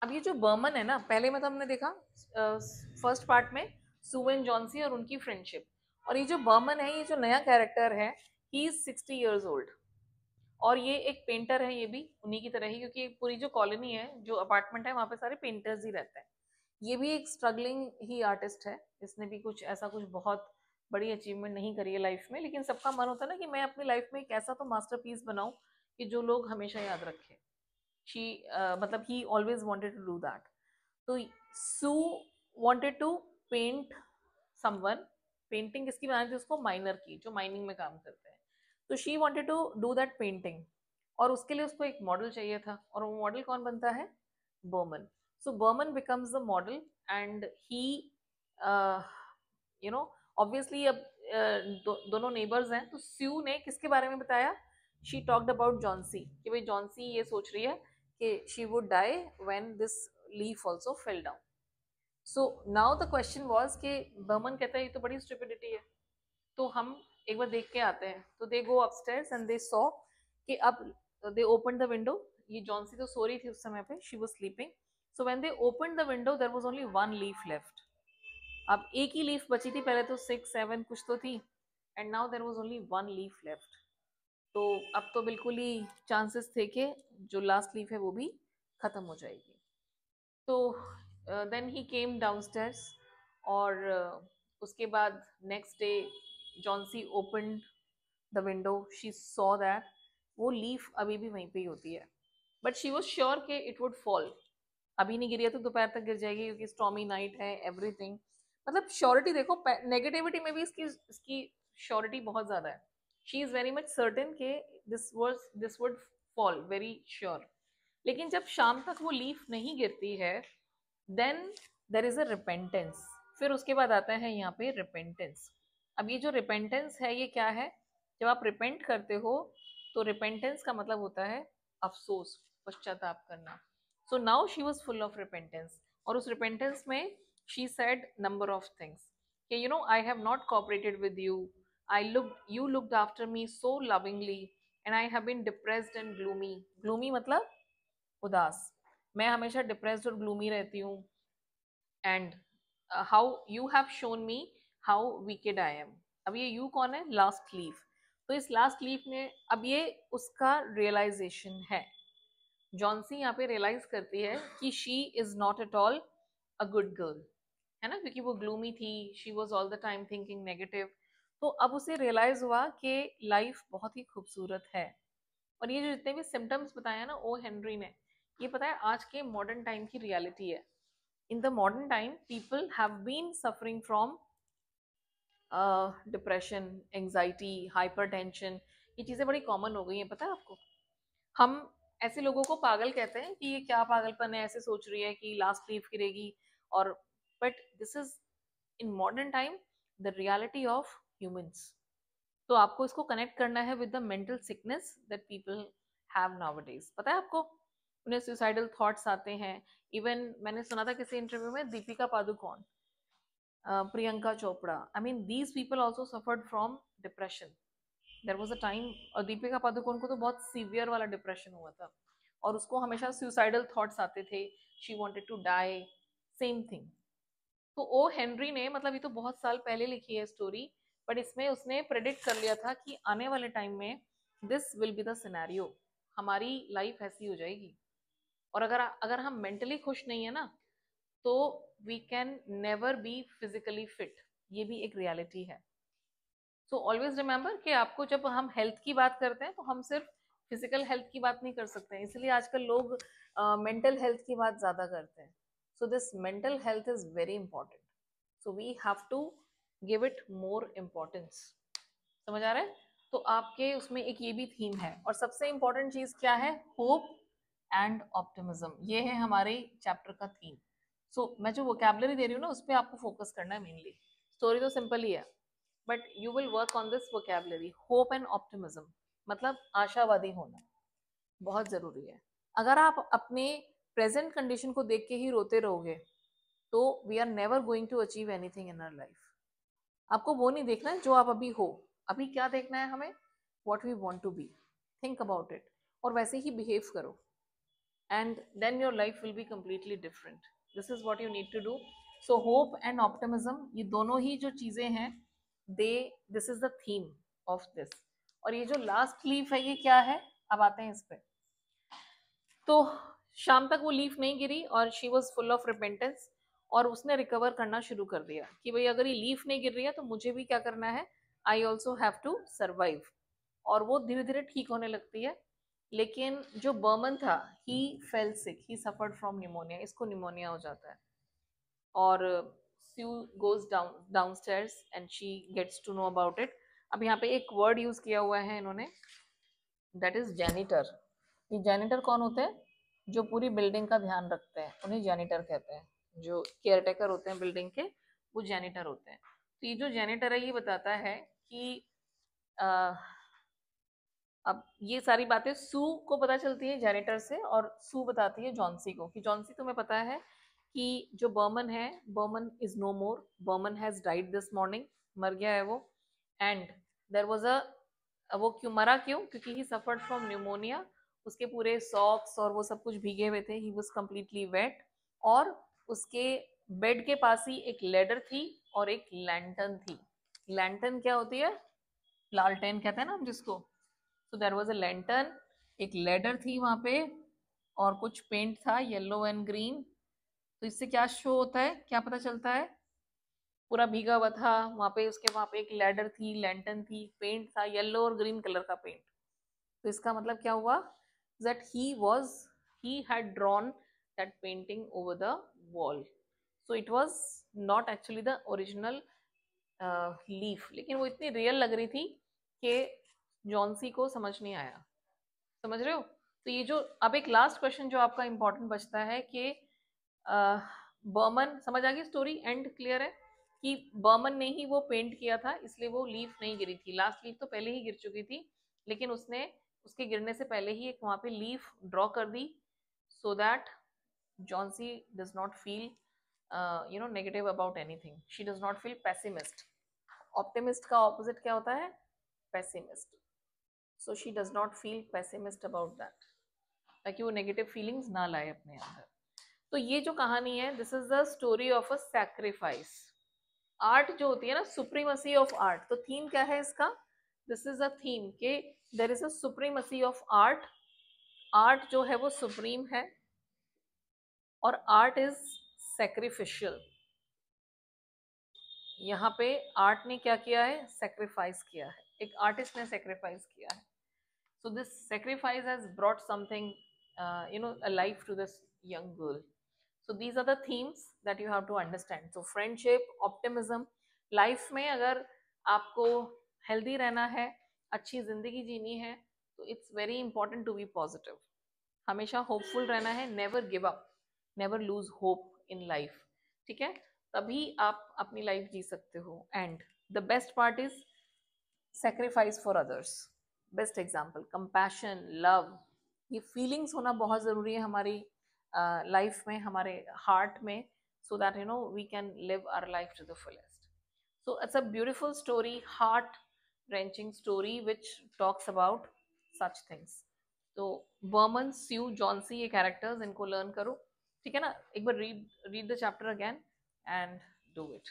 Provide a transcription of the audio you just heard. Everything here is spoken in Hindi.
अब ये जो बर्मन है ना, पहले में तो हमने देखा फर्स्ट पार्ट में सू एंड जॉन्सी और उनकी फ्रेंडशिप, और ये जो बर्मन है, ये जो नया कैरेक्टर है, ही इज 60 years ओल्ड, और ये एक पेंटर है, ये भी उन्हीं की तरह ही, क्योंकि पूरी जो कॉलोनी है, जो अपार्टमेंट है, वहाँ पे सारे पेंटर्स ही रहते हैं। ये भी एक स्ट्रगलिंग ही आर्टिस्ट है, इसने भी कुछ ऐसा कुछ बहुत बड़ी अचीवमेंट नहीं करी है लाइफ में, लेकिन सबका मन होता है ना कि मैं अपनी लाइफ में एक ऐसा तो मास्टरपीस बनाऊं कि जो लोग हमेशा याद रखें। शी मतलब ही always wanted to do that. तो Sue wanted to paint someone. Painting किसकी बनानी थी उसको? माइनर की, जो माइनिंग में काम करते हैं। तो she wanted to do that painting, और उसके लिए उसको एक मॉडल चाहिए था, और वो मॉडल कौन बनता है? Behrman. So Behrman becomes the model, and he you know obviously अब दोनों नेबर्स हैं, तो स्यू ने किसके बारे में बताया? शी टॉक्ड अबाउट जॉन्सी, कि भाई जॉन्सी ये सोच रही है कि she would die when this leaf also fell down. So now the question was कि बर्मन कहता है ये तो बड़ी स्टुपिडिटी है, तो हम एक बार देख के आते हैं। तो they go upstairs and they saw कि अब दे ओपन द विंडो। ये जॉन्सी तो सो रही थी उस समय पे, she was sleeping. So when they open the window there was only one leaf left. अब एक ही लीफ बची थी, पहले तो 6 7 कुछ तो थी, and now there was only one leaf left. तो अब तो बिल्कुल ही चांसेस थे कि जो लास्ट लीफ है वो भी खत्म हो जाएगी। तो देन ही केम डाउनस्टेयर्स, और उसके बाद next day Johnsy open the window, she saw that वो लीफ अभी भी वहीं पे ही होती है, बट शी वॉज श्योर कि इट वुड फॉल। अभी नहीं गिरी है तो दोपहर तक गिर जाएगी, क्योंकि स्टॉमी नाइट है, एवरीथिंग। मतलब श्योरिटी देखो, नेगेटिविटी में भी इसकी इसकी श्योरिटी बहुत ज्यादा है। She is very much certain कि this would fall, very sure. लेकिन जब शाम तक वो लीफ नहीं गिरती है, then there is a repentance. फिर उसके बाद आता है यहाँ पे रिपेंटेंस। अब ये जो रिपेंटेंस है ये क्या है? जब आप रिपेंट करते हो, तो रिपेंटेंस का मतलब होता है अफसोस, पश्चाताप करना। So now she was full of repentance, और उस रिपेंटेंस में she said number of things कि you know I have not cooperated with you, I look you looked after me so lovingly, and I have been depressed and gloomy. Gloomy मतलब उदास। मैं हमेशा डिप्रेस्ड और ग्लूमी रहती हूँ, and how you have shown me how wicked I am. अब ये यू कौन है? Last leaf. तो इस लास्ट लीफ ने, अब ये उसका रियलाइजेशन है। जॉन्सी यहाँ पे रियलाइज करती है कि she is not at all a good girl, है ना, क्योंकि वो ग्लूमी थी, she was all the time thinking negative. तो अब उसे रियलाइज हुआ कि लाइफ बहुत ही खूबसूरत है। और ये जो जितने भी सिम्टम्स बताया ना ओ हेनरी ने, ये पता है आज के मॉडर्न टाइम की रियलिटी है। In the modern time people have been suffering from depression, anxiety, hypertension. ये चीज़ें बड़ी कॉमन हो गई हैं, पता है आपको? हम ऐसे लोगों को पागल कहते हैं कि ये क्या पागलपन है, ऐसे सोच रही है कि लास्ट लीफ गिरेगी, और but this is in modern time the reality of humans. तो आपको इसको कनेक्ट करना है with the mental sickness that people have nowadays. पता है आपको, उन्हें सुसाइडल थॉट्स आते हैं। इवन मैंने सुना था किसी इंटरव्यू में, Deepika Padukone, Priyanka Chopra, I mean these people also suffered from depression. There was a time, और दीपिका पादुकोण को तो बहुत सीवियर वाला डिप्रेशन हुआ था, और उसको हमेशा सुसाइडल थॉट्स आते थे, she wanted to die, same thing. तो ओ हेनरी ने, मतलब ये तो बहुत साल पहले लिखी है स्टोरी, बट इसमें उसने प्रेडिक्ट कर लिया था कि आने वाले टाइम में this will be the scenario, हमारी लाइफ ऐसी हो जाएगी। और अगर अगर हम मेंटली खुश नहीं है ना, तो we can never be physically fit. ये भी एक रियलिटी है। सो ऑलवेज रिमेंबर कि आपको, जब हम हेल्थ की बात करते हैं तो हम सिर्फ फिजिकल हेल्थ की बात नहीं कर सकते हैं, इसलिए आजकल लोग मेंटल हेल्थ की बात ज्यादा करते हैं। So this mental health is very important, so we have to give it more importance. समझ आ रहा है? तो आपके उसमें एक ये भी थीम है, और सबसे इंपॉर्टेंट चीज क्या है? Hope and optimism. ये है हमारे चैप्टर का थीम। सो मैं जो वोकैबलरी दे रही हूँ ना, उस पर आपको फोकस करना है मेनली। स्टोरी तो सिंपल ही है, but you will work on this vocabulary. Hope and optimism मतलब आशावादी होना बहुत जरूरी है। अगर आप अपने प्रेजेंट कंडीशन को देख के ही रोते रहोगे, तो we are never going to achieve anything in our life. आपको वो नहीं देखना है जो आप अभी हो। अभी क्या देखना है हमें? What we want to be. Think about it, और वैसे ही बिहेव करो। and then your life will be completely different. This is what you need to do. So hope and optimism, ये दोनों ही जो चीजें हैं, they this is the theme of this. और ये जो लास्ट लीफ है ये क्या है, अब आते हैं इस पे। तो शाम तक वो लीफ नहीं गिरी और she was full of repentance, और उसने रिकवर करना शुरू कर दिया कि भाई अगर ये लीफ नहीं गिर रही है तो मुझे भी क्या करना है, I also have to survive. और वो धीरे धीरे ठीक होने लगती है। लेकिन जो बर्मन था, he fell sick, he suffered from pneumonia, इसको निमोनिया हो जाता है। और Sue goes downstairs and she gets to know about it. अब यहाँ पे एक वर्ड यूज किया हुआ है इन्होंने, दैट इज जैनिटर। ये जैनिटर कौन होते हैं, जो पूरी बिल्डिंग का ध्यान रखते हैं, उन्हें जैनिटर कहते हैं। जो केयर टेकर होते हैं बिल्डिंग के, वो जैनिटर होते हैं। तो ये जो जैनिटर है ये बताता है कि अब ये सारी बातें सू को पता चलती है जैनिटर से, और सू बताती है जॉन्सी को कि जॉन्सी तुम्हें पता है कि जो बर्मन है, Behrman is no more, Behrman has died this morning, मर गया है वो। एंड देयर वाज वो क्यों मरा, क्यों, क्योंकि ही सफर्ड फ्रॉम न्यूमोनिया। उसके पूरे सॉक्स और वो सब कुछ भीगे हुए थे, ही वाज कंप्लीटली वेट। और उसके बेड के पास ही एक लेडर थी और एक लैंटर्न थी। लैंटर्न क्या होती है, लालटेन कहते हैं ना हम जिसको। So there was a lantern, एक लेडर थी वहां पे, और कुछ पेंट था येलो एंड ग्रीन। तो इससे क्या शो होता है, क्या पता चलता है, पूरा भीगा हुआ था वहां पे, उसके वहां पे एक लैडर थी, लैंटर्न थी, पेंट था येलो और ग्रीन कलर का पेंट। तो इसका मतलब क्या हुआ, that he had drawn that painting over the wall. So it was not actually the original leaf, लेकिन वो इतनी रियल लग रही थी कि जॉन्सी को समझ नहीं आया। समझ रहे हो। तो ये जो अब एक लास्ट क्वेश्चन जो आपका इंपॉर्टेंट बचता है कि बर्मन, समझ आ गई स्टोरी, एंड क्लियर है कि बर्मन ने ही वो पेंट किया था, इसलिए वो लीफ नहीं गिरी थी। लास्ट लीफ तो पहले ही गिर चुकी थी, लेकिन उसने उसके गिरने से पहले ही एक वहां पे लीफ ड्रॉ कर दी, so that Johnsy does not feel negative about anything, she does not feel pessimist. Optimist का ऑपोजिट क्या होता है, pessimist. So she does not feel pessimist about that, ताकि वो नेगेटिव फीलिंग्स ना लाए अपने अंदर। तो ये जो कहानी है, this is the story of a sacrifice. Art जो होती है ना, सुप्रीमसी ऑफ आर्ट, तो थीम क्या है इसका, दिस इज अ थीम के there is a supremacy of art. Art जो है वो सुप्रीम है, और आर्ट इज सैक्रिफिशियल। यहाँ पे आर्ट ने क्या किया है, सेक्रीफाइस किया है, एक आर्टिस्ट ने सेक्रीफाइस किया है। So this sacrifice has brought something, a life to this young girl. So these are the themes that you have to understand. So friendship, optimism, life में अगर आपको healthy रहना है, अच्छी जिंदगी जीनी है, तो it's very important to be positive. हमेशा hopeful रहना है, never give up, never lose hope in life. ठीक है, तभी आप अपनी लाइफ जी सकते हो। And the best part is sacrifice for others. Best example, compassion, love, ये फीलिंग्स होना बहुत ज़रूरी है हमारी लाइफ में, हमारे हार्ट में, so that we can live our life to the fullest. So it's a beautiful story, heart wrenching story which talks about such things. तो बर्मन, स्यू, जॉन्सी, ये कैरेक्टर्स, इनको लर्न करो। ठीक है ना, एक बार read the chapter again and do it.